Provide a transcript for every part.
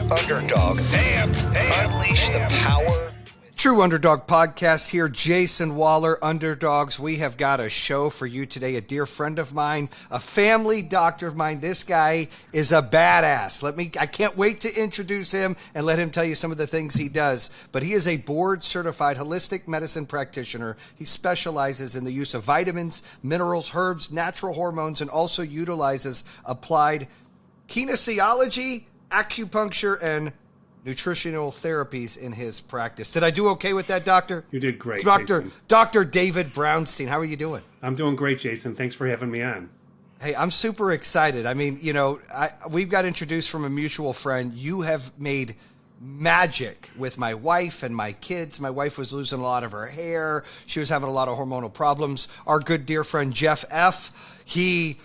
Underdog. Unleash the power. True Underdog podcast here. Jayson Waller, Underdogs. We have got a show for you today. A dear friend of mine, a family doctor of mine. This guy is a badass. I can't wait to introduce him and let him tell you some of the things he does. But he is a board certified holistic medicine practitioner. He specializes in the use of vitamins, minerals, herbs, natural hormones, and also utilizes applied kinesiology, acupuncture, and nutritional therapies in his practice. Did I do okay with that, Doctor? You did great, Dr. David Brownstein. How are you doing? I'm doing great, Jayson. Thanks for having me on. Hey, I'm super excited. I mean, we've got introduced from a mutual friend. You have made magic with my wife and my kids. My wife was losing a lot of her hair. She was having a lot of hormonal problems. Our good dear friend Jeff F., he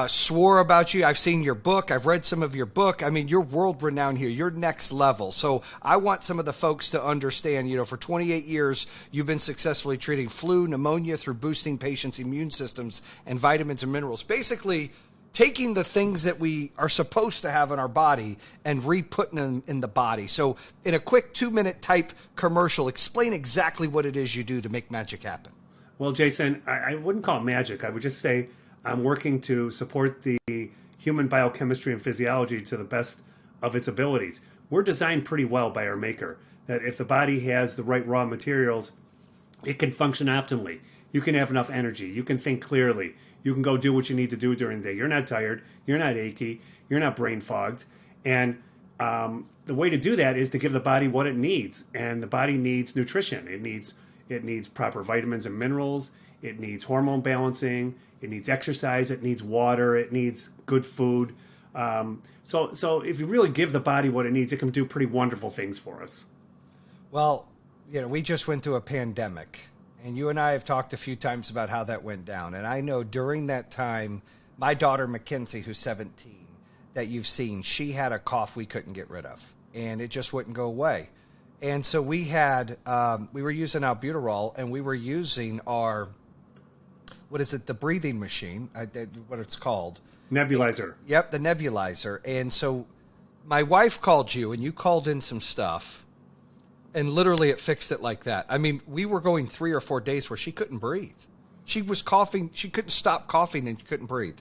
swore about you. I've seen your book. I've read some of your book. I mean, you're world renowned here. You're next level. So I want some of the folks to understand, for 28 years, you've been successfully treating flu, pneumonia through boosting patients' immune systems and vitamins and minerals. Basically, taking the things that we are supposed to have in our body and re-putting them in the body. So in a quick 2-minute type commercial, explain exactly what it is you do to make magic happen. Well, Jayson, I wouldn't call it magic. I would just say I'm working to support the human biochemistry and physiology to the best of its abilities. We're designed pretty well by our maker, that if the body has the right raw materials, it can function optimally. You can have enough energy. You can think clearly. You can go do what you need to do during the day. You're not tired. You're not achy. You're not brain fogged. And the way to do that is to give the body what it needs. And the body needs nutrition. It needs proper vitamins and minerals. It needs hormone balancing. It needs exercise. It needs water. It needs good food. So if you really give the body what it needs, it can do pretty wonderful things for us. Well, we just went through a pandemic, and you and I have talked a few times about how that went down. And I know during that time, my daughter Mackenzie, who's 17, that you've seen, she had a cough we couldn't get rid of, and it just wouldn't go away. And so we were using albuterol, and we were using our, the breathing machine, what it's called. Nebulizer. Yep, the nebulizer. And so my wife called you, and you called in some stuff, and literally it fixed it like that. I mean, we were going 3 or 4 days where she couldn't breathe. She was coughing. She couldn't stop coughing, and she couldn't breathe.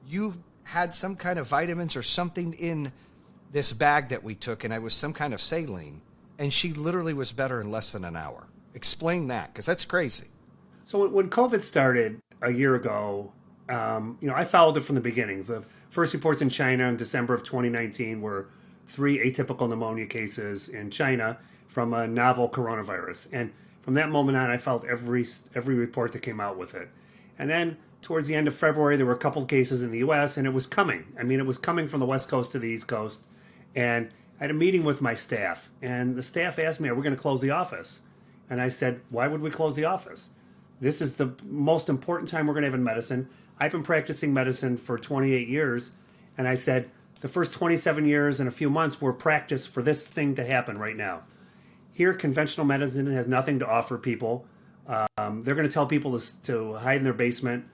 You had some kind of vitamins or something in this bag that we took, and it was some kind of saline, and she literally was better in less than an hour. Explain that, because that's crazy. So when COVID started a year ago, I followed it from the beginning. The first reports in China in December of 2019 were 3 atypical pneumonia cases in China from a novel coronavirus. And from that moment on, I followed every report that came out with it. And then towards the end of February, there were a couple of cases in the U.S., and it was coming. I mean, it was coming from the West Coast to the East Coast. And I had a meeting with my staff, and the staff asked me, are we going to close the office? And I said, why would we close the office? This is the most important time we're going to have in medicine. I've been practicing medicine for 28 years, and I said, the first 27 years and a few months were practice for this thing to happen right now. Here, conventional medicine has nothing to offer people. They're going to tell people to hide in their basement.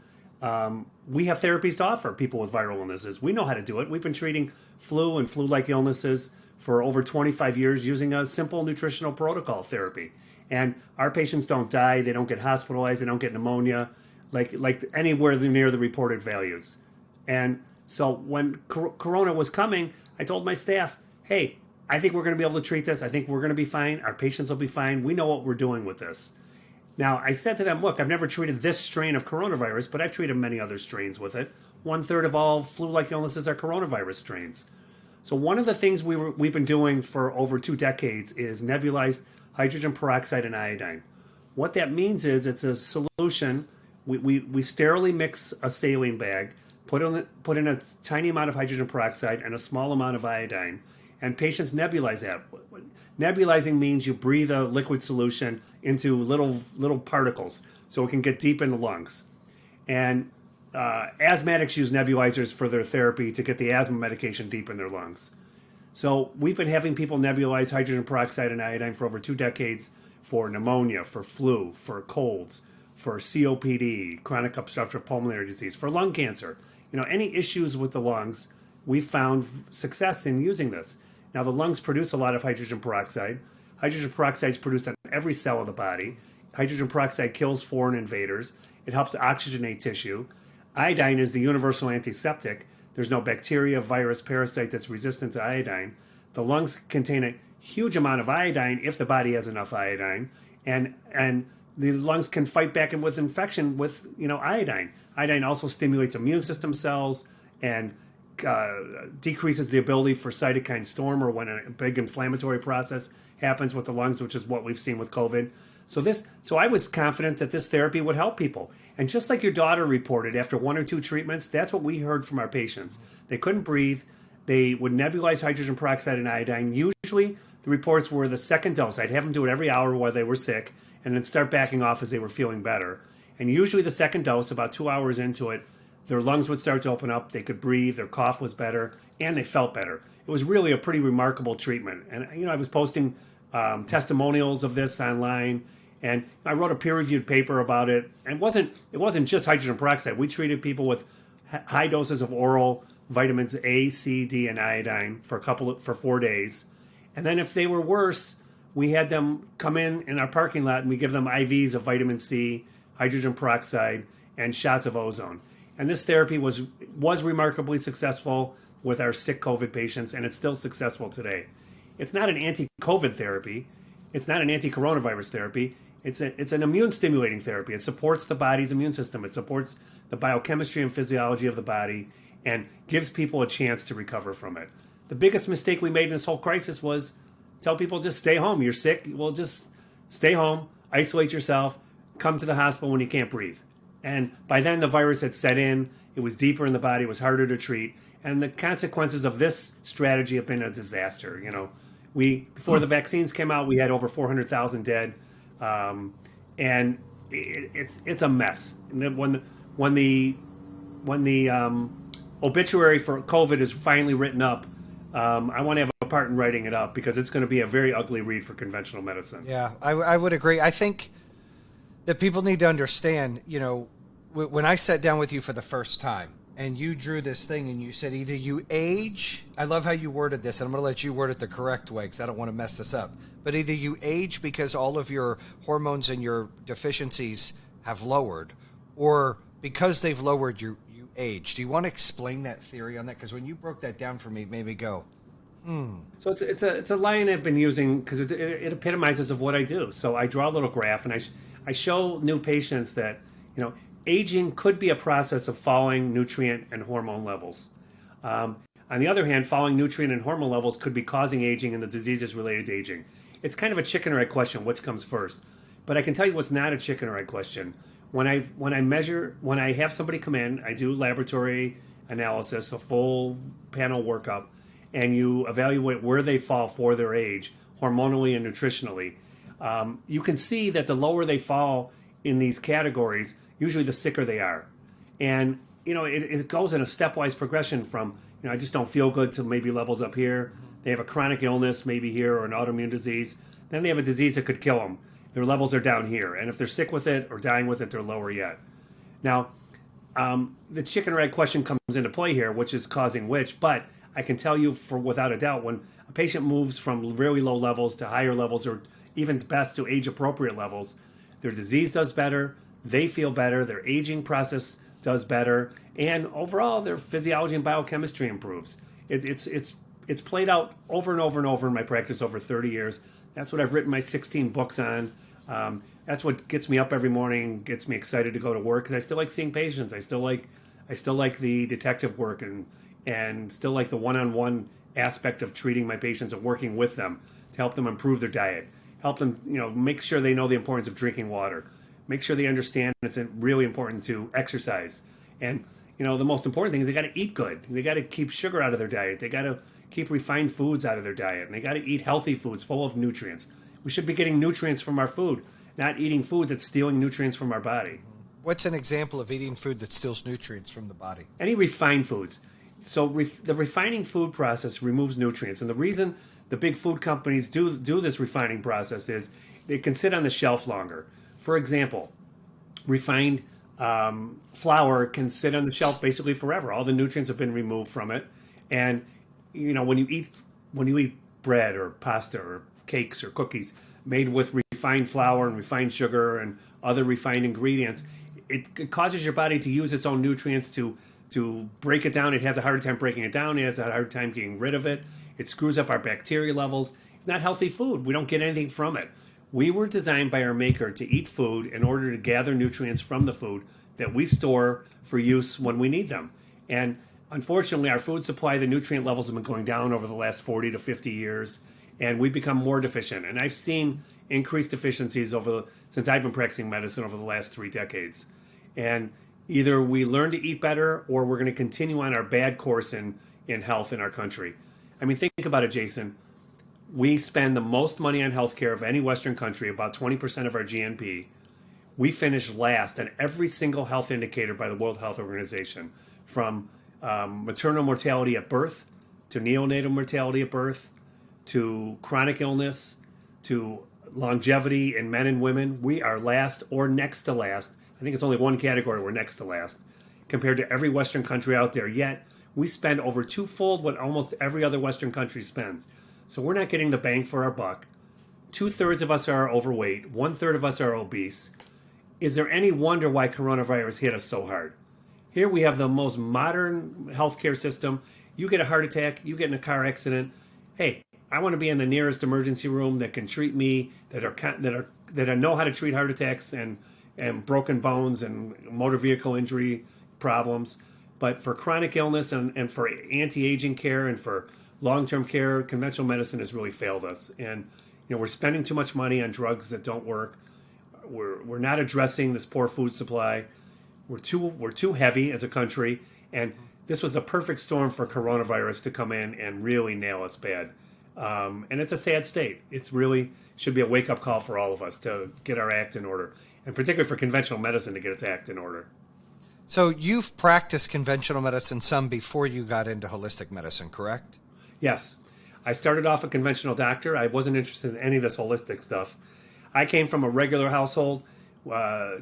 We have therapies to offer people with viral illnesses. We know how to do it. We've been treating flu and flu-like illnesses for over 25 years using a simple nutritional protocol therapy. And our patients don't die. They don't get hospitalized. They don't get pneumonia, like anywhere near the reported values. And so when Corona was coming, I told my staff, hey, I think we're going to be able to treat this. I think we're going to be fine. Our patients will be fine. We know what we're doing with this. Now, I said to them, look, I've never treated this strain of coronavirus, but I've treated many other strains with it. 1/3 of all flu-like illnesses are coronavirus strains. So one of the things we've been doing for over 2 decades is nebulized hydrogen peroxide and iodine. What that means is it's a solution. We sterilely mix a saline bag, put in a tiny amount of hydrogen peroxide and a small amount of iodine, and patients nebulize that. Nebulizing means you breathe a liquid solution into little particles so it can get deep in the lungs. And asthmatics use nebulizers for their therapy to get the asthma medication deep in their lungs. So we've been having people nebulize hydrogen peroxide and iodine for over 2 decades for pneumonia, for flu, for colds, for COPD, chronic obstructive pulmonary disease, for lung cancer. Any issues with the lungs, we found success in using this. Now, the lungs produce a lot of hydrogen peroxide. Hydrogen peroxide is produced on every cell of the body. Hydrogen peroxide kills foreign invaders. It helps oxygenate tissue. Iodine is the universal antiseptic. There's no bacteria, virus, parasite that's resistant to iodine. The lungs contain a huge amount of iodine if the body has enough iodine, and the lungs can fight back with infection with iodine. Iodine also stimulates immune system cells and decreases the ability for cytokine storm, or when a big inflammatory process happens with the lungs, which is what we've seen with COVID. So I was confident that this therapy would help people. And just like your daughter reported, after 1 or 2 treatments, that's what we heard from our patients. They couldn't breathe. They would nebulize hydrogen peroxide and iodine. Usually the reports were the second dose. I'd have them do it every hour while they were sick, and then start backing off as they were feeling better. And usually the second dose, about 2 hours into it, their lungs would start to open up, they could breathe, their cough was better, and they felt better. It was really a pretty remarkable treatment. And I was posting testimonials of this online, and I wrote a peer-reviewed paper about it. And it wasn't just hydrogen peroxide. We treated people with high doses of oral vitamins A, C, D, and iodine for 4 days. And then if they were worse, we had them come in our parking lot, and we give them IVs of vitamin C, hydrogen peroxide, and shots of ozone. And this therapy was remarkably successful with our sick COVID patients, and it's still successful today. It's not an anti-COVID therapy. It's not an anti-coronavirus therapy. It's an immune-stimulating therapy. It supports the body's immune system. It supports the biochemistry and physiology of the body and gives people a chance to recover from it. The biggest mistake we made in this whole crisis was tell people, just stay home. You're sick. Well, just stay home, isolate yourself, come to the hospital when you can't breathe. And by then the virus had set in. It was deeper in the body. It was harder to treat. And the consequences of this strategy have been a disaster. Before the vaccines came out, we had over 400,000 dead, and it's a mess. And when the obituary for COVID is finally written up, I want to have a part in writing it up, because it's going to be a very ugly read for conventional medicine. Yeah, I would agree. I think that people need to understand, when I sat down with you for the first time and you drew this thing and you said either you age, I love how you worded this, and I'm going to let you word it the correct way because I don't want to mess this up, but either you age because all of your hormones and your deficiencies have lowered, or because they've lowered, you age. Do you want to explain that theory on that? Because when you broke that down for me, it made me go, So it's a line I've been using because it epitomizes of what I do. So I draw a little graph, and I show new patients that aging could be a process of falling nutrient and hormone levels. On the other hand, falling nutrient and hormone levels could be causing aging and the diseases related to aging. It's kind of a chicken or egg question, which comes first. But I can tell you what's not a chicken or egg question. When I have somebody come in, I do laboratory analysis, a full panel workup, and you evaluate where they fall for their age, hormonally and nutritionally. You can see that the lower they fall in these categories, usually the sicker they are. And, it goes in a stepwise progression from, I just don't feel good, to maybe levels up here. They have a chronic illness maybe here, or an autoimmune disease. Then they have a disease that could kill them. Their levels are down here. And if they're sick with it or dying with it, they're lower yet. Now, the chicken or egg question comes into play here, which is causing which. But I can tell you without a doubt, when a patient moves from really low levels to higher levels, or even best to age-appropriate levels, their disease does better, they feel better, their aging process does better, and overall their physiology and biochemistry improves. It's played out over and over and over in my practice over 30 years. That's what I've written my 16 books on. That's what gets me up every morning, gets me excited to go to work, because I still like seeing patients. I still like the detective work, and still like the one-on-one aspect of treating my patients and working with them to help them improve their diet, help them, make sure they know the importance of drinking water, make sure they understand it's really important to exercise. And, the most important thing is they got to eat good. They got to keep sugar out of their diet. They got to keep refined foods out of their diet. And they got to eat healthy foods full of nutrients. We should be getting nutrients from our food, not eating food that's stealing nutrients from our body. What's an example of eating food that steals nutrients from the body? Any refined foods. So the refining food process removes nutrients. And the reason the big food companies do this refining process is they can sit on the shelf longer. For example, refined flour can sit on the shelf basically forever. All the nutrients have been removed from it. And, when you eat when you eat bread or pasta or cakes or cookies made with refined flour and refined sugar and other refined ingredients, it causes your body to use its own nutrients to break it down. It has a hard time breaking it down. It has a hard time getting rid of it. It screws up our bacteria levels. It's not healthy food. We don't get anything from it. We were designed by our maker to eat food in order to gather nutrients from the food that we store for use when we need them. And unfortunately, our food supply, the nutrient levels have been going down over the last 40 to 50 years, and we've become more deficient. And I've seen increased deficiencies since I've been practicing medicine over the last 3 decades. And either we learn to eat better or we're going to continue on our bad course in health in our country. I mean, think about it, Jayson. We spend the most money on healthcare of any Western country, about 20% of our GNP. We finish last on every single health indicator by the World Health Organization, from maternal mortality at birth, to neonatal mortality at birth, to chronic illness, to longevity in men and women. We are last or next to last. I think it's only one category we're next to last compared to every Western country out there. Yet we spend over twofold what almost every other Western country spends. So we're not getting the bang for our buck. 2/3 of us are overweight. 1/3 of us are obese. Is there any wonder why coronavirus hit us so hard? Here we have the most modern healthcare system. You get a heart attack, you get in a car accident. Hey, I want to be in the nearest emergency room that can treat me, that know how to treat heart attacks and broken bones and motor vehicle injury problems. But for chronic illness and for anti-aging care and for long-term care, conventional medicine has really failed us. And we're spending too much money on drugs that don't work. We're not addressing this poor food supply. We're too heavy as a country, and this was the perfect storm for coronavirus to come in and really nail us bad. And it's a sad state. It's really should be a wake-up call for all of us to get our act in order, and particularly for conventional medicine to get its act in order. So you've practiced conventional medicine some before you got into holistic medicine, correct? Yes. I started off a conventional doctor. I wasn't interested in any of this holistic stuff. I came from a regular household,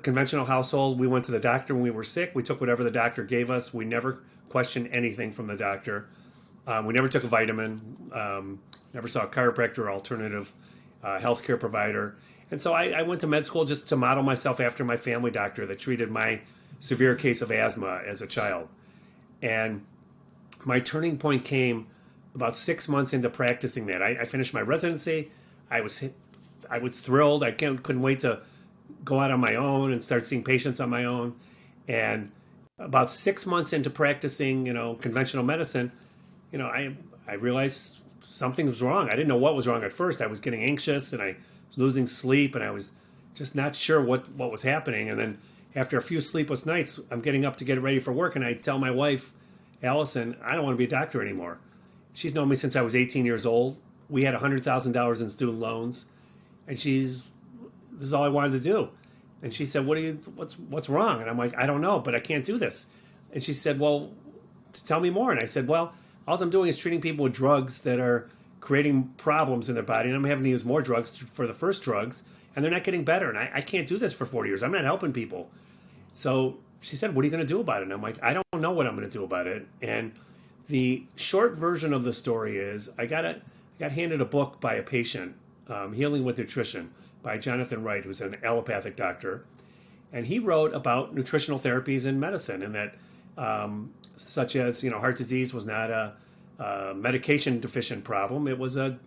conventional household. We went to the doctor when we were sick. We took whatever the doctor gave us. We never questioned anything from the doctor. We never took a vitamin, never saw a chiropractor or alternative healthcare provider. And so I went to med school just to model myself after my family doctor that treated my severe case of asthma as a child. And my turning point came about 6 months into practicing that. I finished my residency. I was thrilled. I couldn't wait to go out on my own and start seeing patients on my own. And about 6 months into practicing, conventional medicine, I realized something was wrong. I didn't know what was wrong at first. I was getting anxious and I was losing sleep and I was just not sure what was happening. And then after a few sleepless nights, I'm getting up to get ready for work and I tell my wife, Allison, I don't want to be a doctor anymore. She's known me since I was 18 years old. We had $100,000 in student loans, and this is all I wanted to do. And she said, what's wrong? And I'm like, I don't know, but I can't do this. And she said, well, tell me more. And I said, well, all I'm doing is treating people with drugs that are creating problems in their body, and I'm having to use more drugs for the first drugs, and they're not getting better. And I can't do this for 40 years. I'm not helping people. So she said, what are you going to do about it? And I'm like, I don't know what I'm going to do about it. And the short version of the story is I got handed a book by a patient, Healing with Nutrition, by Jonathan Wright, who's an allopathic doctor. And he wrote about nutritional therapies in medicine, and that such as, heart disease was not a medication deficient problem. It was a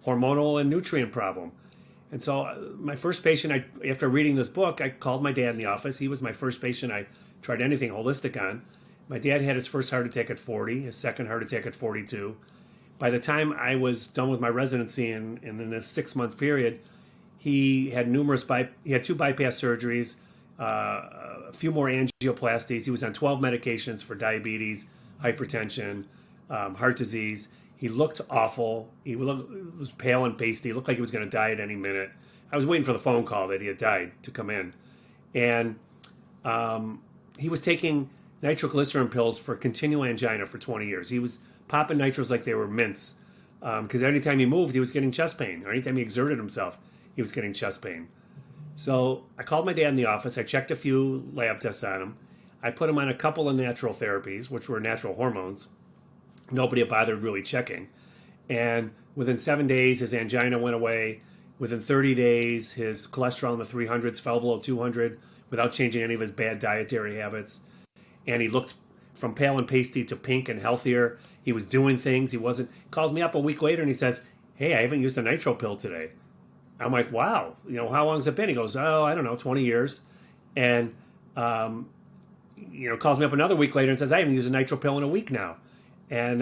hormonal and nutrient problem. And so my first patient, after reading this book, I called my dad in the office. He was my first patient I tried anything holistic on. My dad had his first heart attack at 40, his second heart attack at 42. By the time I was done with my residency and in this 6-month period, he had he had 2 bypass surgeries, a few more angioplasties. He was on 12 medications for diabetes, hypertension, heart disease. He looked awful. He was pale and pasty. He looked like he was going to die at any minute. I was waiting for the phone call that he had died to come in. And he was taking nitroglycerin pills for continual angina for 20 years. He was popping nitros like they were mints because anytime he moved, he was getting chest pain. Or anytime he exerted himself, he was getting chest pain. So I called my dad in the office. I checked a few lab tests on him. I put him on a couple of natural therapies, which were natural hormones. Nobody had bothered really checking. And within 7 days, his angina went away. Within 30 days, his cholesterol in the 300s fell below 200 without changing any of his bad dietary habits. And he looked from pale and pasty to pink and healthier. He was doing things. He wasn't. Calls me up a week later and he says, "Hey, I haven't used a nitro pill today." I'm like, "Wow, how long has it been?" He goes, "Oh, I don't know, 20 years." And calls me up another week later and says, "I haven't used a nitro pill in a week now." And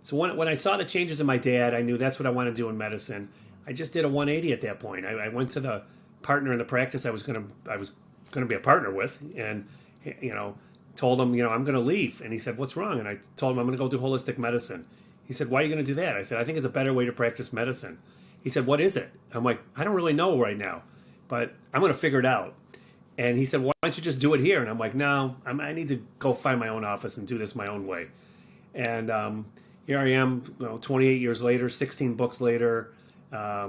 so when I saw the changes in my dad, I knew that's what I want to do in medicine. I just did a 180 at that point. I went to the partner in the practice I was gonna be a partner with, and told him, I'm going to leave. And he said, "What's wrong?" And I told him, "I'm going to go do holistic medicine." He said, "Why are you going to do that?" I said, "I think it's a better way to practice medicine." He said, "What is it?" I'm like, "I don't really know right now, but I'm going to figure it out." And he said, "Why don't you just do it here?" And I'm like, "No, I need to go find my own office and do this my own way." And here I am, 28 years later, 16 books later. I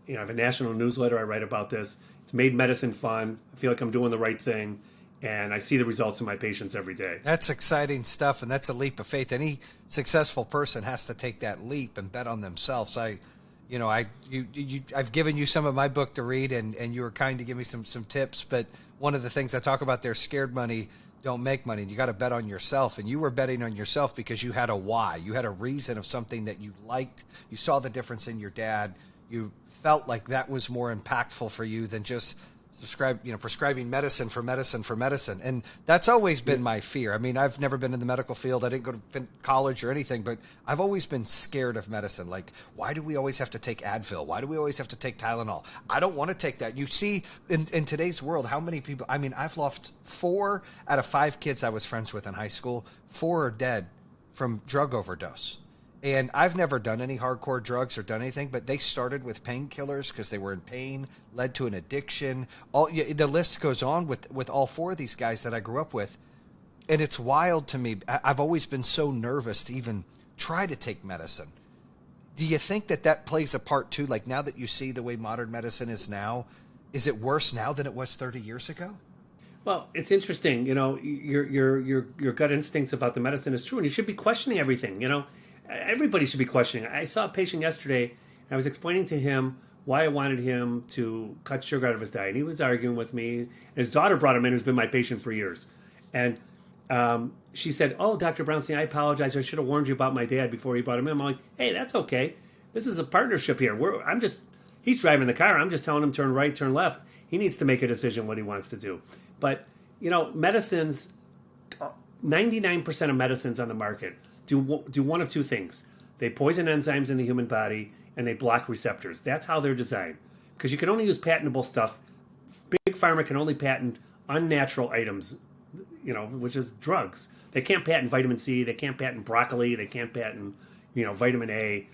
have a national newsletter. I write about this. It's made medicine fun. I feel like I'm doing the right thing. And I see the results in my patients every day. That's exciting stuff, and that's a leap of faith. Any successful person has to take that leap and bet on themselves. I've given you some of my book to read, and you were kind to give me some tips. But one of the things I talk about there, scared money don't make money. And you got to bet on yourself, and you were betting on yourself because you had a why. You had a reason of something that you liked. You saw the difference in your dad. You felt like that was more impactful for you than just prescribing medicine for medicine. And that's always been my fear. I mean, I've never been in the medical field. I didn't go to college or anything, but I've always been scared of medicine. Like, why do we always have to take Advil? Why do we always have to take Tylenol? I don't want to take that. You see, in today's world, how many people, I've lost 4 out of 5 kids I was friends with in high school. 4 are dead from drug overdose. And I've never done any hardcore drugs or done anything, but they started with painkillers because they were in pain, led to an addiction. The list goes on with all 4 of these guys that I grew up with. And it's wild to me. I've always been so nervous to even try to take medicine. Do you think that plays a part too? Like, now that you see the way modern medicine is now, is it worse now than it was 30 years ago? Well, it's interesting. Your gut instincts about the medicine is true, and you should be questioning everything. Everybody should be questioning. I saw a patient yesterday, and I was explaining to him why I wanted him to cut sugar out of his diet. And he was arguing with me. And his daughter brought him in, who's been my patient for years. And she said, "Oh, Dr. Brownstein, I apologize. I should have warned you about my dad before you brought him in." I'm like, "Hey, that's okay. This is a partnership here. He's driving the car. I'm just telling him turn right, turn left. He needs to make a decision what he wants to do." But, medicines, 99% of medicines on the market do one of 2 things. They poison enzymes in the human body, and they block receptors. That's how they're designed. Because you can only use patentable stuff. Big Pharma can only patent unnatural items, which is drugs. They can't patent vitamin C. They can't patent broccoli. They can't patent, vitamin A.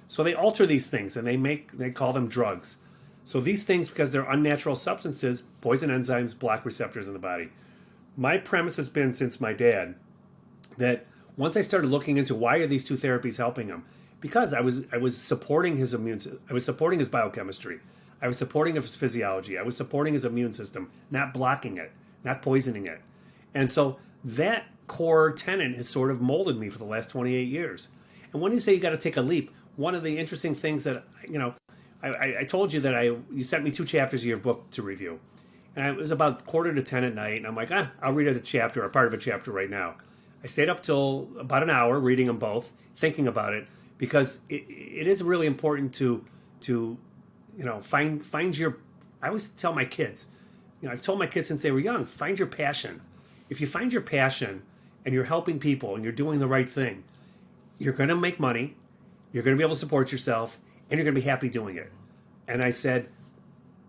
So they alter these things, and they call them drugs. So these things, because they're unnatural substances, poison enzymes, block receptors in the body. My premise has been since my dad that once I started looking into why are these 2 therapies helping him, because I was supporting his I was supporting his biochemistry, I was supporting his physiology, I was supporting his immune system, not blocking it, not poisoning it, and so that core tenet has sort of molded me for the last 28 years. And when you say you got to take a leap, one of the interesting things that I told you that you sent me 2 chapters of your book to review, and it was about 9:45 at night, and I'm like, I'll read a chapter or part of a chapter right now. I stayed up till about an hour reading them both, thinking about it, because it is really important to find your. I always tell my kids, I've told my kids since they were young, find your passion. If you find your passion and you're helping people and you're doing the right thing, you're going to make money, you're going to be able to support yourself, and you're going to be happy doing it. And I said,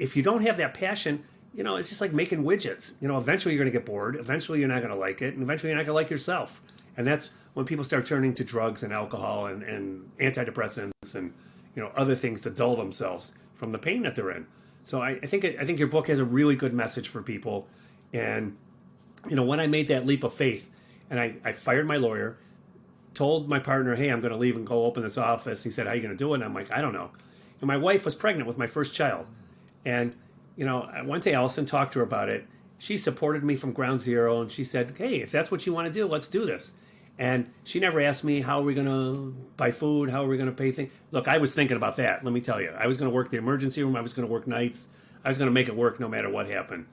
if you don't have that passion, it's just like making widgets. Eventually you're going to get bored. Eventually you're not going to like it. And eventually you're not going to like yourself. And that's when people start turning to drugs and alcohol and antidepressants and, other things to dull themselves from the pain that they're in. So I think your book has a really good message for people. And, when I made that leap of faith and I fired my lawyer, told my partner, "Hey, I'm going to leave and go open this office." He said, "How are you going to do it?" And I'm like, "I don't know." And my wife was pregnant with my first child. And I went to Allison, talked to her about it. She supported me from ground zero, and she said, "Hey, if that's what you want to do, let's do this." And she never asked me, how are we going to buy food? How are we going to pay things? Look, I was thinking about that, let me tell you. I was going to work the emergency room. I was going to work nights. I was going to make it work no matter what happened.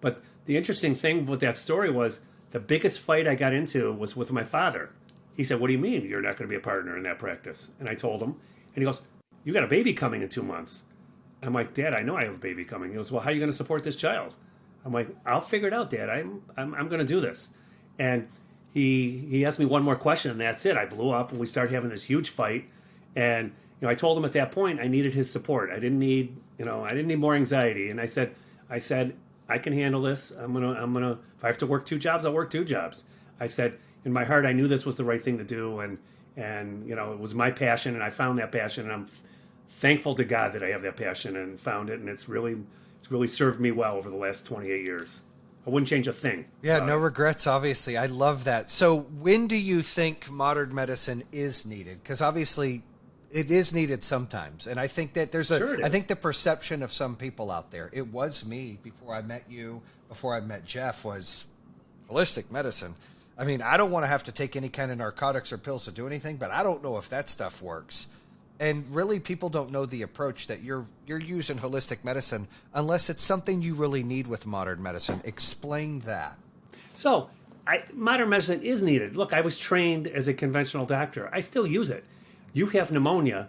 But the interesting thing with that story was the biggest fight I got into was with my father. He said, what do you mean you're not going to be a partner in that practice? And I told him, and he goes, you got a baby coming in 2 months. I'm like, Dad, I know I have a baby coming. He goes, well, how are you going to support this child? I'm like, I'll figure it out, Dad. I'm going to do this. And he asked me one more question, and that's it. I blew up, and we started having this huge fight. And I told him at that point I needed his support. I didn't need more anxiety. And I said, I can handle this. I'm gonna. If I have to work 2 jobs, I'll work 2 jobs. I said, in my heart, I knew this was the right thing to do, and it was my passion, and I found that passion, and I'm thankful to God that I have that passion and found it, and it's really served me well over the last 28 years. I wouldn't change a thing. Yeah, no regrets, obviously. I love that. So when do you think modern medicine is needed? Because obviously it is needed sometimes. And I think that I think the perception of some people out there, it was me before I met you, before I met Jeff, was holistic medicine. I mean, I don't want to have to take any kind of narcotics or pills to do anything, but I don't know if that stuff works. And really, people don't know the approach that you're using holistic medicine unless it's something you really need with modern medicine. Explain that. So, modern medicine is needed. Look, I was trained as a conventional doctor. I still use it. You have pneumonia.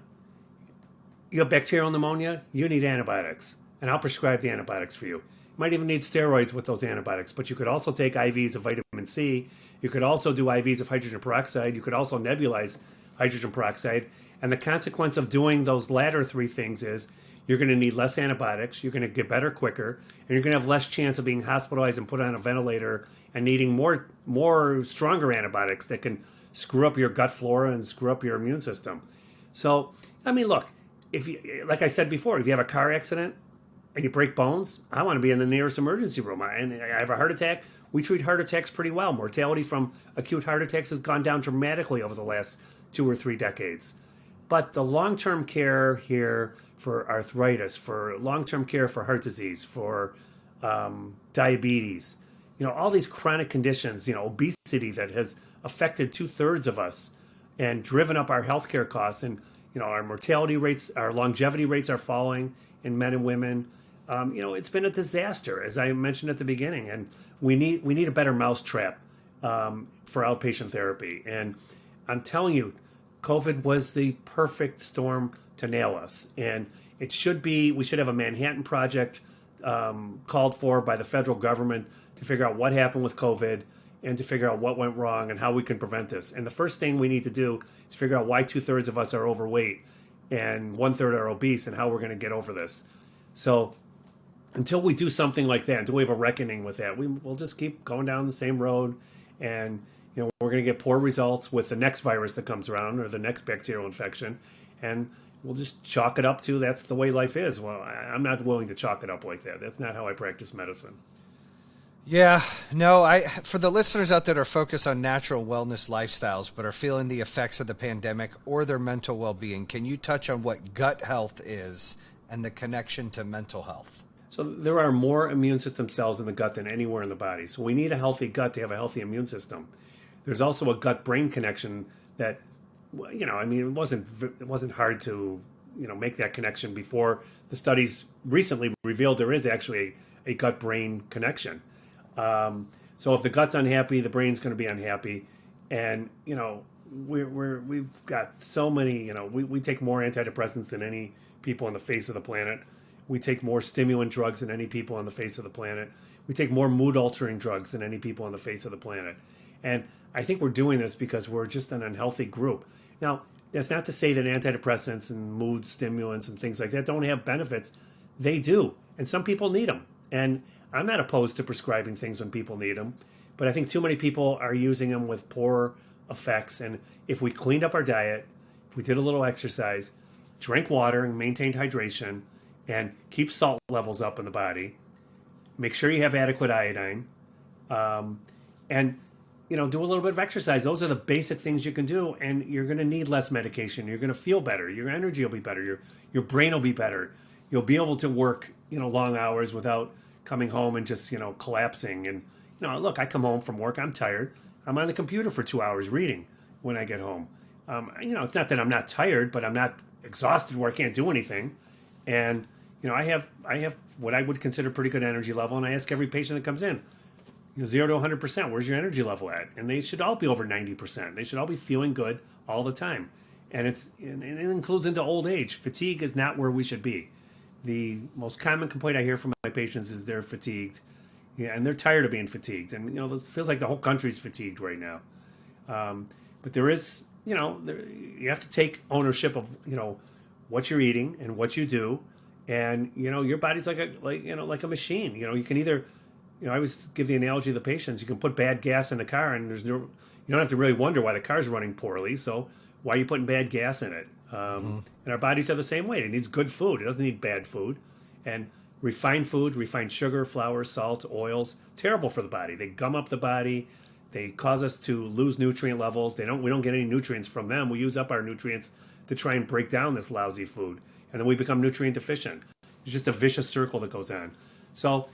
You have bacterial pneumonia. You need antibiotics. And I'll prescribe the antibiotics for you. You might even need steroids with those antibiotics. But you could also take IVs of vitamin C. You could also do IVs of hydrogen peroxide. You could also nebulize hydrogen peroxide. And the consequence of doing those latter 3 things is you're going to need less antibiotics, you're going to get better quicker, and you're going to have less chance of being hospitalized and put on a ventilator and needing more stronger antibiotics that can screw up your gut flora and screw up your immune system. So, I mean, look, like I said before, if you have a car accident and you break bones, I want to be in the nearest emergency room. And I have a heart attack. We treat heart attacks pretty well. Mortality from acute heart attacks has gone down dramatically over the last 2 or 3 decades. But the long-term care here for arthritis, for long-term care for heart disease, for diabetes, all these chronic conditions, obesity that has affected 2/3 of us and driven up our healthcare costs, and our mortality rates, our longevity rates are falling in men and women. It's been a disaster, as I mentioned at the beginning, and we need a better mousetrap for outpatient therapy. And I'm telling you, COVID was the perfect storm to nail us. And we should have a Manhattan Project called for by the federal government to figure out what happened with COVID and to figure out what went wrong and how we can prevent this. And the first thing we need to do is figure out why 2/3 of us are overweight and 1/3 are obese and how we're going to get over this. So until we do something like that, until we have a reckoning with that, we'll just keep going down the same road, and we're going to get poor results with the next virus that comes around or the next bacterial infection, and we'll just chalk it up to that's the way life is. Well, I'm not willing to chalk it up like that. That's not how I practice medicine. Yeah, no, for the listeners out there that are focused on natural wellness lifestyles but are feeling the effects of the pandemic or their mental well-being, can you touch on what gut health is and the connection to mental health? So there are more immune system cells in the gut than anywhere in the body. So we need a healthy gut to have a healthy immune system. There's also a gut-brain connection that, it wasn't hard to, make that connection before. The studies recently revealed there is actually a gut-brain connection. So if the gut's unhappy, the brain's going to be unhappy. And, we've got so many, we take more antidepressants than any people on the face of the planet. We take more stimulant drugs than any people on the face of the planet. We take more mood-altering drugs than any people on the face of the planet. And I think we're doing this because we're just an unhealthy group. Now, that's not to say that antidepressants and mood stimulants and things like that don't have benefits. They do. And some people need them. And I'm not opposed to prescribing things when people need them. But I think too many people are using them with poor effects. And if we cleaned up our diet, if we did a little exercise, drank water and maintained hydration, and keep salt levels up in the body, make sure you have adequate iodine, and do a little bit of exercise. Those are the basic things you can do, and you're going to need less medication. You're going to feel better. Your energy will be better. Your brain will be better. You'll be able to work long hours without coming home and just collapsing. And look, I come home from work, I'm tired. I'm on the computer for 2 hours reading when I get home. It's not that I'm not tired, but I'm not exhausted where I can't do anything. And I have what I would consider pretty good energy level, and I ask every patient that comes in, 0 to 100%, where's your energy level at? And they should all be over 90%. They should all be feeling good all the time. And it includes into old age. Fatigue is not where we should be. The most common complaint I hear from my patients is they're fatigued, and they're tired of being fatigued. And it feels like the whole country's fatigued right now. But there is, you have to take ownership of what you're eating and what you do, and your body's like a machine. You can either, I always give the analogy to the patients: you can put bad gas in the car, and you don't have to really wonder why the car's running poorly. So why are you putting bad gas in it? And our bodies are the same way. It needs good food. It doesn't need bad food. And refined food, refined sugar, flour, salt, oils, terrible for the body. They gum up the body. They cause us to lose nutrient levels. We don't get any nutrients from them. We use up our nutrients to try and break down this lousy food. And then we become nutrient deficient. It's just a vicious circle that goes on. So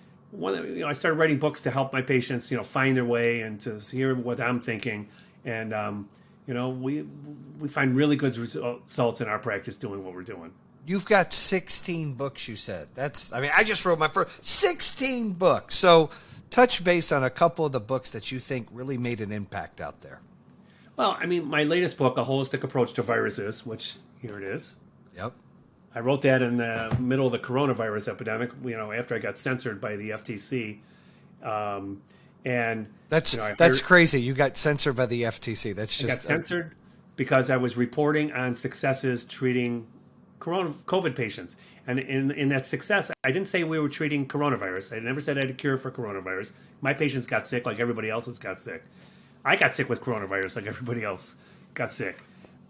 I started writing books to help my patients, find their way and to hear what I'm thinking. And, we find really good results in our practice doing what we're doing. You've got 16 books, you said. I just wrote my first 16 books. So touch base on a couple of the books that you think really made an impact out there. Well, my latest book, A Holistic Approach to Viruses, which here it is. Yep. I wrote that in the middle of the coronavirus epidemic, after I got censored by the FTC. And that's crazy. You got censored by the FTC. I got censored because I was reporting on successes treating COVID patients. And in that success, I didn't say we were treating coronavirus. I never said I had a cure for coronavirus. My patients got sick like everybody else has got sick. I got sick with coronavirus like everybody else got sick.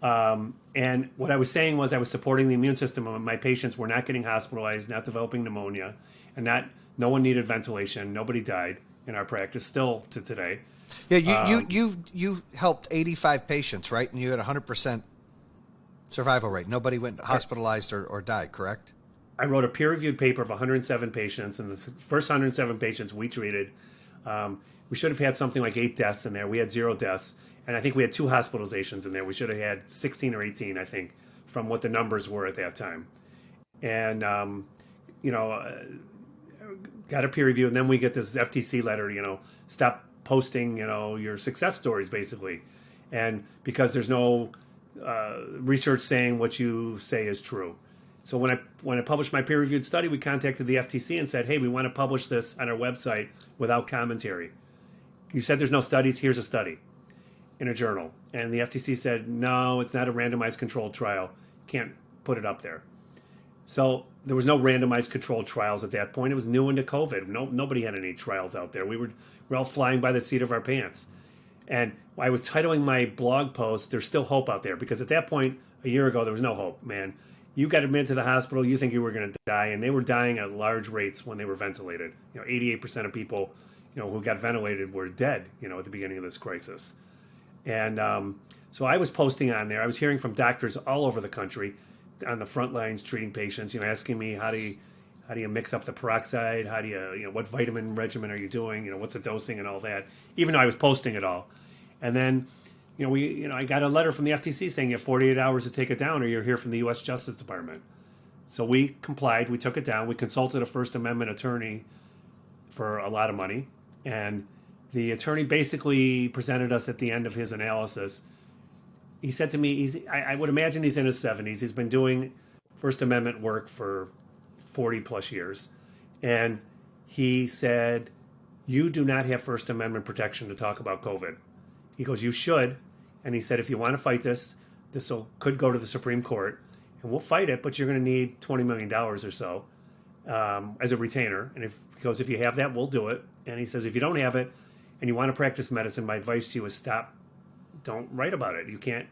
And what I was saying was I was supporting the immune system of my patients. Were not getting hospitalized, not developing pneumonia, and no one needed ventilation. Nobody died in our practice still to today. Yeah, you helped 85 patients, right? And you had 100% survival rate. Nobody went hospitalized or died, correct? I wrote a peer-reviewed paper of 107 patients, and the first 107 patients we treated, we should have had something like 8 deaths in there. We had 0 deaths, and I think we had 2 hospitalizations in there. We should have had 16 or 18, I think, from what the numbers were at that time. And, got a peer review, and then we get this FTC letter, stop posting, your success stories, basically. And because there's no research saying what you say is true. So when I published my peer-reviewed study, we contacted the FTC and said, hey, we want to publish this on our website without commentary. You said there's no studies. Here's a study in a journal. And the FTC said, no, it's not a randomized controlled trial. Can't put it up there. So there was no randomized controlled trials at that point. It was new into COVID. Nobody had any trials out there. We're all flying by the seat of our pants. And I was titling my blog post, There's Still Hope Out There, because at that point, a year ago, there was no hope, man. You got admitted to the hospital, you think you were going to die, and they were dying at large rates when they were ventilated. 88% of people, who got ventilated were dead, at the beginning of this crisis. And so I was posting on there. I was hearing from doctors all over the country on the front lines treating patients, asking me how do you mix up the peroxide? How do you, what vitamin regimen are you doing? What's the dosing and all that? Even though I was posting it all. And then, I got a letter from the FTC saying you have 48 hours to take it down or you're here from the U.S. Justice Department. So we complied. We took it down. We consulted a First Amendment attorney for a lot of money. And the attorney basically presented us at the end of his analysis. He said to me, I would imagine he's in his 70s. He's been doing First Amendment work for 40 plus years. And he said, you do not have First Amendment protection to talk about COVID. He goes, you should. And he said, if you want to fight this could go to the Supreme Court and we'll fight it, but you're going to need $20 million or so as a retainer. And if you have that, we'll do it. And he says, if you don't have it and you want to practice medicine, my advice to you is stop. Don't write about it. You can't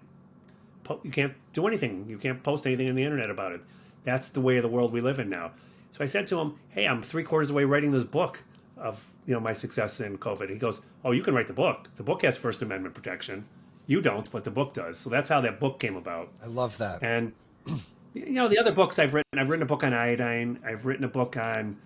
do anything. You can't post anything on the internet about it. That's the way of the world we live in now. So I said to him, hey, I'm 3/4 of the way writing this book of my success in COVID. He goes, oh, you can write the book. The book has First Amendment protection. You don't, but the book does. So that's how that book came about. I love that. And the other books I've written a book on iodine. I've written a book on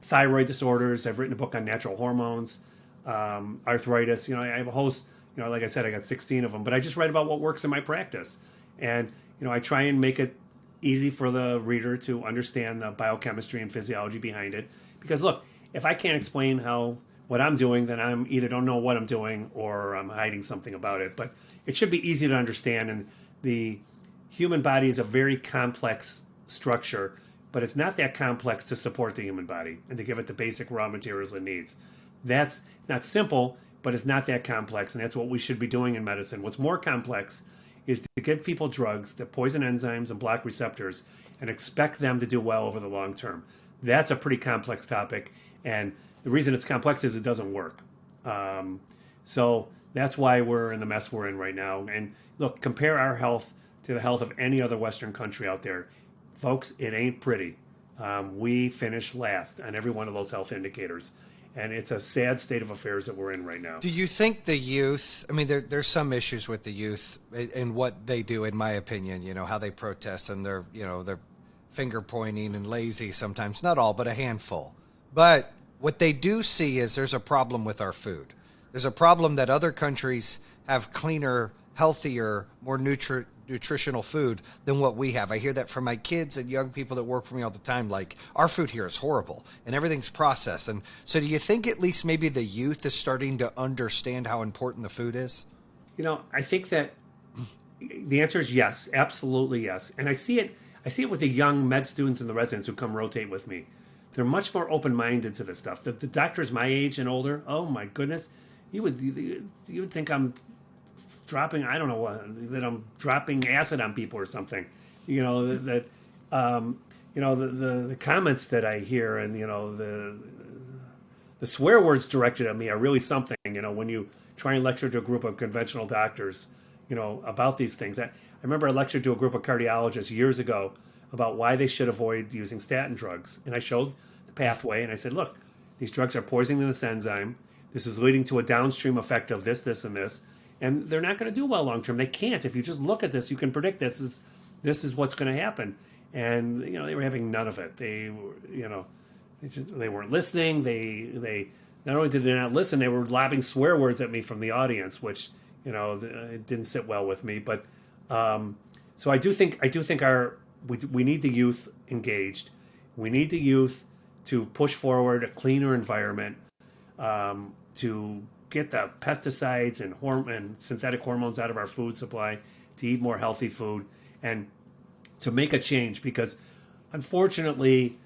thyroid disorders. I've written a book on natural hormones. arthritis. I have a host, like I said, I got 16 of them, but I just write about what works in my practice. And, I try and make it easy for the reader to understand the biochemistry and physiology behind it. Because look, if I can't explain what I'm doing, then I'm either don't know what I'm doing or I'm hiding something about it. But it should be easy to understand. And the human body is a very complex structure, but it's not that complex to support the human body and to give it the basic raw materials it needs. It's not simple, but it's not that complex, and that's what we should be doing in medicine. What's more complex is to give people drugs that poison enzymes and block receptors and expect them to do well over the long term. That's a pretty complex topic, and the reason it's complex is it doesn't work. So that's why we're in the mess we're in right now. And look, compare our health to the health of any other Western country out there. Folks, it ain't pretty. We finished last on every one of those health indicators. And it's a sad state of affairs that we're in right now. Do you think the youth, I mean, there's some issues with the youth and what they do, in my opinion, how they protest and they're finger pointing and lazy sometimes, not all, but a handful. But what they do see is there's a problem with our food. There's a problem that other countries have cleaner, healthier, more nutritional food than what we have. I hear that from my kids and young people that work for me all the time, like, our food here is horrible and everything's processed. And so do you think at least maybe the youth is starting to understand how important the food is? I think that the answer is yes, absolutely yes. And I see it with the young med students and the residents who come rotate with me. They're much more open-minded to this stuff. The doctors my age and older, oh my goodness, you would think I'm dropping, I don't know what, that I'm dropping acid on people or something. The comments that I hear and, the swear words directed at me are really something, when you try and lecture to a group of conventional doctors, about these things. I remember I lectured to a group of cardiologists years ago about why they should avoid using statin drugs. And I showed the pathway and I said, look, these drugs are poisoning this enzyme. This is leading to a downstream effect of this, this, and this. And they're not going to do well long term. They can't. If you just look at this, you can predict this is what's going to happen. And they were having none of it. They weren't listening. They not only did they not listen, they were lobbing swear words at me from the audience, which it didn't sit well with me. But so I do think we need the youth engaged. We need the youth to push forward a cleaner environment, to get the pesticides and synthetic hormones out of our food supply, to eat more healthy food, and to make a change. Because unfortunately,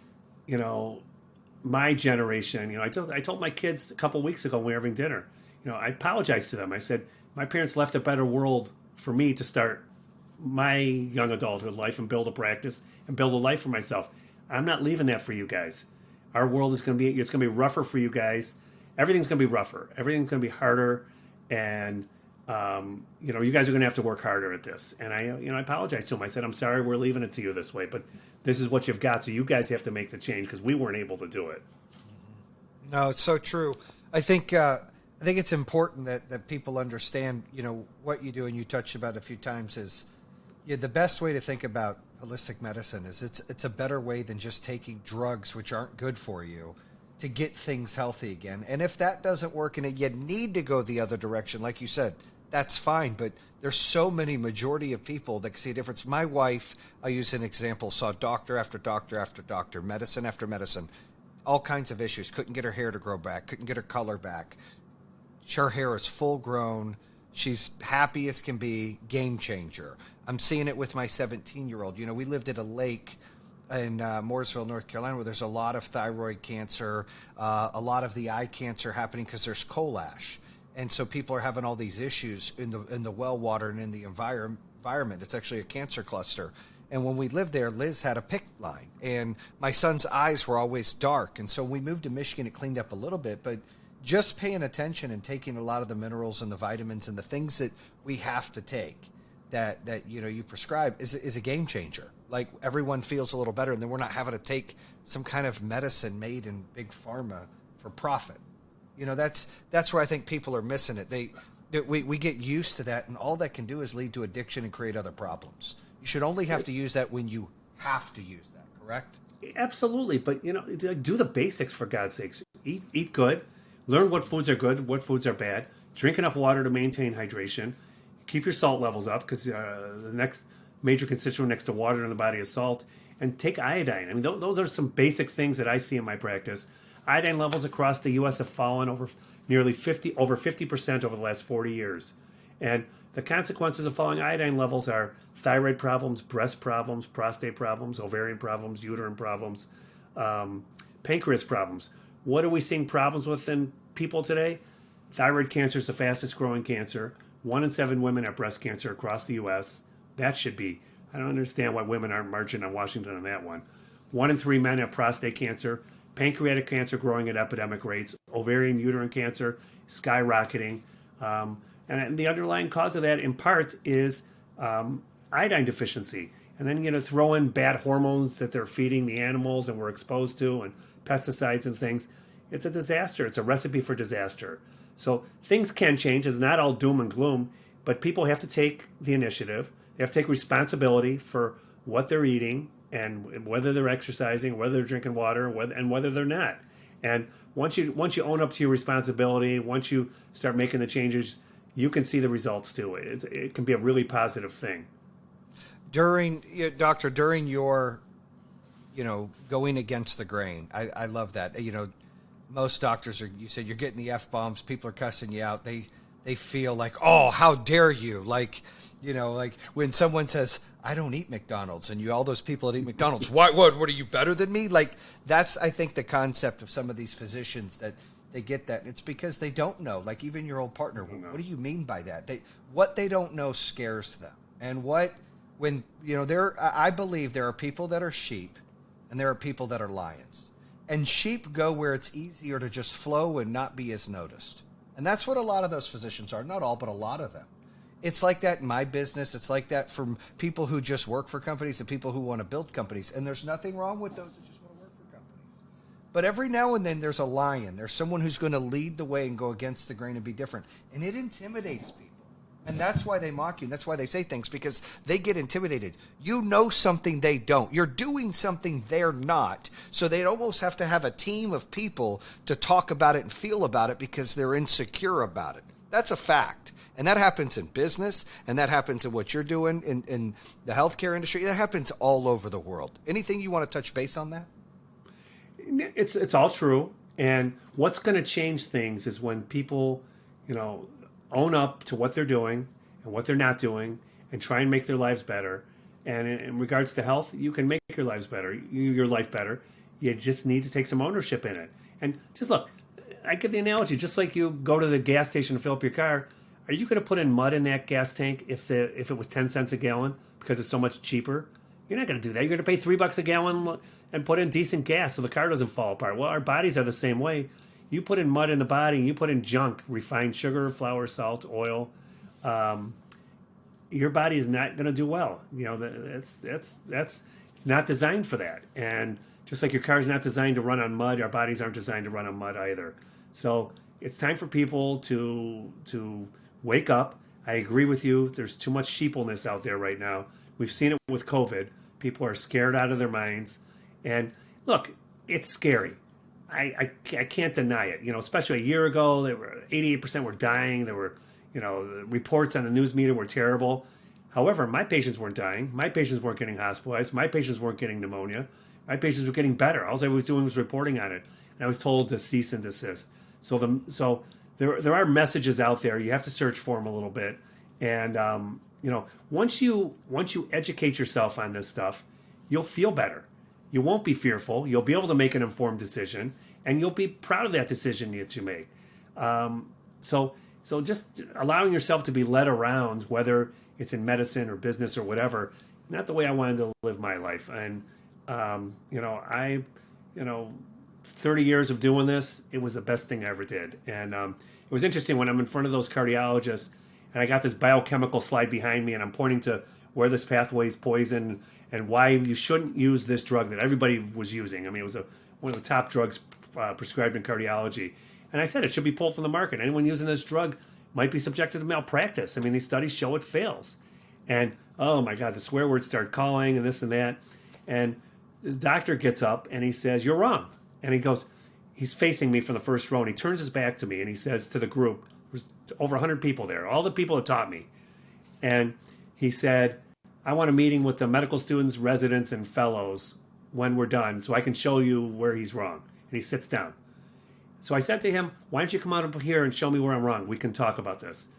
my generation, I told my kids a couple weeks ago when we were having dinner, I apologized to them. I said, my parents left a better world for me to start my young adulthood life and build a practice and build a life for myself. I'm not leaving that for you guys. Our world is going to be rougher for you guys. Everything's going to be rougher. Everything's going to be harder. And, you guys are going to have to work harder at this. And I apologized to them. I said, I'm sorry, we're leaving it to you this way, but this is what you've got. So you guys have to make the change because we weren't able to do it. No, it's so true. I think it's important that people understand, what you do, and you touched about it a few times, is the best way to think about holistic medicine is it's a better way than just taking drugs which aren't good for you to get things healthy again. And if that doesn't work and you need to go the other direction, like you said, that's fine. But there's so many majority of people that can see a difference. My wife, I'll use an example, saw doctor after doctor after doctor, medicine after medicine, all kinds of issues. Couldn't get her hair to grow back, couldn't get her color back. Her hair is full grown. She's happy as can be, game changer. I'm seeing it with my 17-year-old. We lived at a lake in Mooresville, North Carolina, where there's a lot of thyroid cancer, a lot of the eye cancer happening because there's coal ash. And so people are having all these issues in the well water and in the environment. It's actually a cancer cluster. And when we lived there, Liz had a PICC line, and my son's eyes were always dark. And so when we moved to Michigan, it cleaned up a little bit, but just paying attention and taking a lot of the minerals and the vitamins and the things that we have to take that you prescribe is a game changer. Like, everyone feels a little better, and then we're not having to take some kind of medicine made in big pharma for profit. That's where I think people are missing it. We get used to that, and all that can do is lead to addiction and create other problems. You should only have to use that when you have to use that, correct? Absolutely. But, do the basics, for God's sakes. Eat good. Learn what foods are good, what foods are bad. Drink enough water to maintain hydration. Keep your salt levels up, because the next major constituent next to water in the body is salt. And take iodine. I mean, those are some basic things that I see in my practice. Iodine levels across the U.S. have fallen over 50% over the last 40 years. And the consequences of falling iodine levels are thyroid problems, breast problems, prostate problems, ovarian problems, uterine problems, pancreas problems. What are we seeing problems with in people today? Thyroid cancer is the fastest growing cancer. 1 in 7 women have breast cancer across the U.S. That should be. I don't understand why women aren't marching on Washington on that one. 1 in 3 men have prostate cancer. Pancreatic cancer growing at epidemic rates. Ovarian, uterine cancer skyrocketing. And the underlying cause of that, in part, is iodine deficiency. And then throw in bad hormones that they're feeding the animals and we're exposed to, and pesticides and things. It's a disaster. It's a recipe for disaster. So things can change. It's not all doom and gloom, but people have to take the initiative. They have to take responsibility for what they're eating and whether they're exercising, whether they're drinking water, and whether they're not. And once you own up to your responsibility, once you start making the changes, you can see the results too. It can be a really positive thing. During your, going against the grain, I love that. Most doctors you said you're getting the F-bombs, people are cussing you out. They feel like, oh, how dare you? Like when someone says, I don't eat McDonald's, and all those people that eat McDonald's, what are you better than me? Like, that's, I think, the concept of some of these physicians, that they get that. It's because they don't know. Like, even your old partner, what do you mean by that? What they don't know scares them. And I believe there are people that are sheep and there are people that are lions. And sheep go where it's easier to just flow and not be as noticed. And that's what a lot of those physicians are. Not all, but a lot of them. It's like that in my business. It's like that from people who just work for companies and people who want to build companies. And there's nothing wrong with those that just want to work for companies. But every now and then there's a lion. There's someone who's going to lead the way and go against the grain and be different. And it intimidates people. And that's why they mock you. And that's why they say things, because they get intimidated. You know something they don't. You're doing something they're not. So they'd almost have to have a team of people to talk about it and feel about it because they're insecure about it. That's a fact. And that happens in business, and that happens in what you're doing in the healthcare industry. That happens all over the world. Anything you want to touch base on that? It's all true. And what's going to change things is when people, own up to what they're doing and what they're not doing and try and make their lives better. And in regards to health, you can make your lives better, your life better. You just need to take some ownership in it. And just look, I give the analogy, just like you go to the gas station to fill up your car, are you going to put in mud in that gas tank if it was 10 cents a gallon because it's so much cheaper? You're not going to do that. You're going to pay $3 a gallon and put in decent gas so the car doesn't fall apart. Well, our bodies are the same way. You put in mud in the body, and you put in junk, refined sugar, flour, salt, oil, your body is not going to do well. It's not designed for that. And just like your car is not designed to run on mud, our bodies aren't designed to run on mud either. So it's time for people to wake up. I agree with you. There's too much sheepleness out there right now. We've seen it with COVID. People are scared out of their minds. And look, it's scary. I can't deny it. Especially a year ago, 88% were dying. There were, the reports on the news media were terrible. However, my patients weren't dying. My patients weren't getting hospitalized. My patients weren't getting pneumonia. My patients were getting better. All I was doing was reporting on it. And I was told to cease and desist. So there are messages out there. You have to search for them a little bit. And, once you educate yourself on this stuff, you'll feel better. You won't be fearful. You'll be able to make an informed decision, and you'll be proud of that decision that you make. So just allowing yourself to be led around, whether it's in medicine or business or whatever, not the way I wanted to live my life. And, 30 years of doing this, it was the best thing I ever did. And it was interesting when I'm in front of those cardiologists, and I got this biochemical slide behind me, and I'm pointing to where this pathway is poison and why you shouldn't use this drug that everybody was using. I mean, it was one of the top drugs prescribed in cardiology. And I said it should be pulled from the market. Anyone using this drug might be subjected to malpractice. I mean, these studies show it fails. And, oh my God, the swear words start calling and this and that. And this doctor gets up and he says, "You're wrong." And he he's facing me from the first row, and he turns his back to me, and he says to the group, there's over 100 people there, all the people that taught me. And he said, I want a meeting with the medical students, residents, and fellows when we're done so I can show you where he's wrong. And he sits down. So I said to him, why don't you come out up here and show me where I'm wrong? We can talk about this.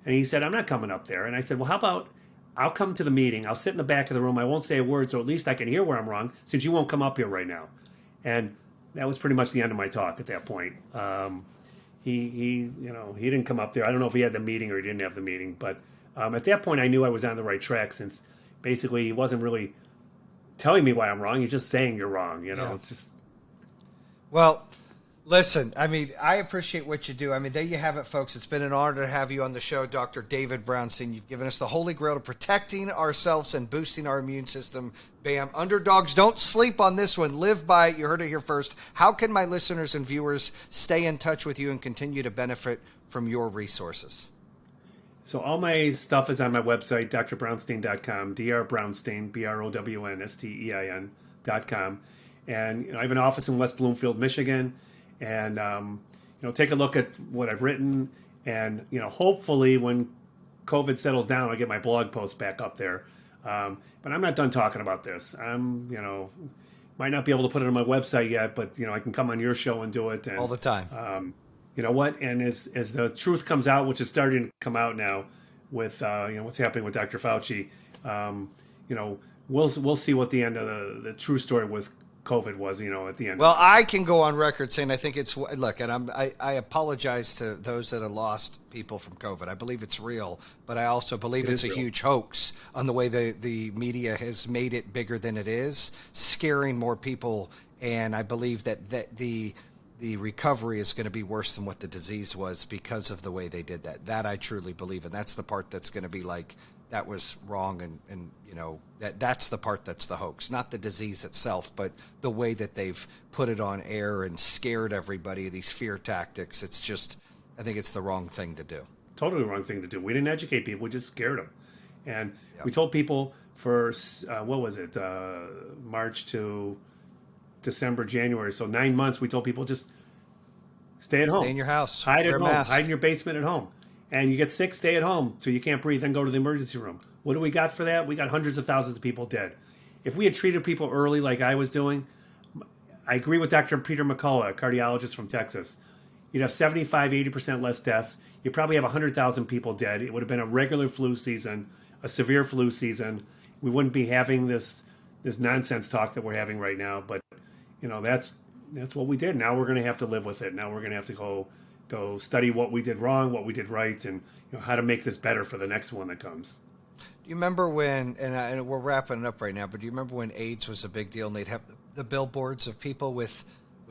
And he said, I'm not coming up there. And I said, well, how about I'll come to the meeting. I'll sit in the back of the room. I won't say a word, so at least I can hear where I'm wrong, since you won't come up here right now. And that was pretty much the end of my talk at that point. He didn't come up there. I don't know if he had the meeting or he didn't have the meeting, but at that point I knew I was on the right track, since basically he wasn't really telling me why I'm wrong. He's just saying you're wrong, Just Well, listen, I mean, I appreciate what you do. I mean, there you have it, folks. It's been an honor to have you on the show, Dr. David Brownstein. You've given us the holy grail to protecting ourselves and boosting our immune system. Bam. Underdogs, don't sleep on this one. Live by it. You heard it here first. How can my listeners and viewers stay in touch with you and continue to benefit from your resources? So all my stuff is on my website, drbrownstein.com, drbrownstein, BROWNSTEIN.com. And I have an office in West Bloomfield, Michigan. And, take a look at what I've written. And, hopefully when COVID settles down, I'll get my blog post back up there. But I'm not done talking about this. Might not be able to put it on my website yet, but, I can come on your show and do it. And, all the time. You know what? And as the truth comes out, which is starting to come out now with, what's happening with Dr. Fauci, we'll see what the end of the true story with COVID was, at the end. Well, I can go on record saying I think it's, look, and I apologize to those that have lost people from COVID. I believe it's real, but I also believe it's a huge hoax on the way the media has made it bigger than it is, scaring more people. And I believe that the recovery is going to be worse than what the disease was because of the way they did that. That I truly believe. And that's the part that's going to be like, that was wrong. And that's the part that's the hoax, not the disease itself, but the way that they've put it on air and scared everybody, these fear tactics. It's just, I think it's the wrong thing to do. Totally wrong thing to do. We didn't educate people. We just scared them. And we told people for, March to December, January. So 9 months, we told people just stay at home. Stay in your house. Hide at Wear a home. mask. Hide in your basement at home. And you get sick, stay at home so you can't breathe, then go to the emergency room. What do we got for that? We got hundreds of thousands of people dead. If we had treated people early like I was doing, I agree with Dr. Peter McCullough, a cardiologist from Texas. You'd have 75, 80% less deaths. You'd probably have 100,000 people dead. It would have been a regular flu season, a severe flu season. We wouldn't be having this nonsense talk that we're having right now. But, that's what we did. Now we're going to have to live with it. Now we're going to have to go study what we did wrong, what we did right, and how to make this better for the next one that comes. Do you remember when, and we're wrapping it up right now, but do you remember when AIDS was a big deal and they'd have the billboards of people with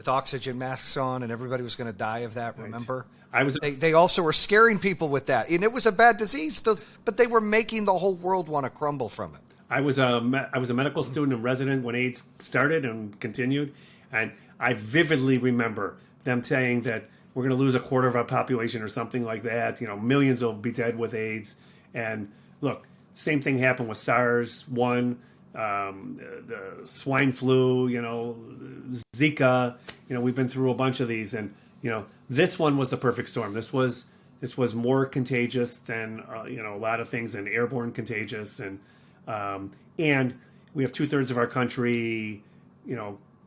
oxygen masks on and everybody was going to die of that, remember? They also were scaring people with that. And it was a bad disease still, but they were making the whole world want to crumble from it. I was a medical student and resident when AIDS started and continued, and I vividly remember them saying that we're going to lose a quarter of our population or something like that. Millions will be dead with AIDS. And look, same thing happened with SARS-1, the swine flu, Zika. We've been through a bunch of these, and this one was the perfect storm. This was more contagious than a lot of things, and airborne contagious, and we have 2/3 of our country,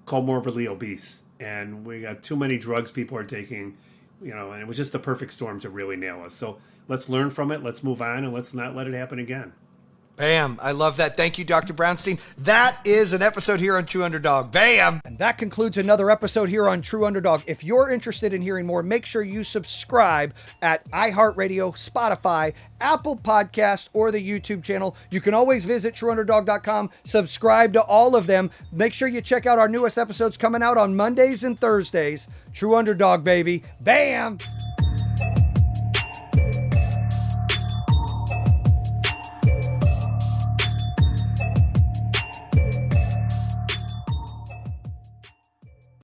comorbidly obese, and we got too many drugs people are taking, and it was just the perfect storm to really nail us. So let's learn from it. Let's move on, and let's not let it happen again. Bam. I love that. Thank you, Dr. Brownstein. That is an episode here on True Underdog. Bam. And that concludes another episode here on True Underdog. If you're interested in hearing more, make sure you subscribe at iHeartRadio, Spotify, Apple Podcasts, or the YouTube channel. You can always visit TrueUnderdog.com, subscribe to all of them. Make sure you check out our newest episodes coming out on Mondays and Thursdays. True Underdog, baby. Bam.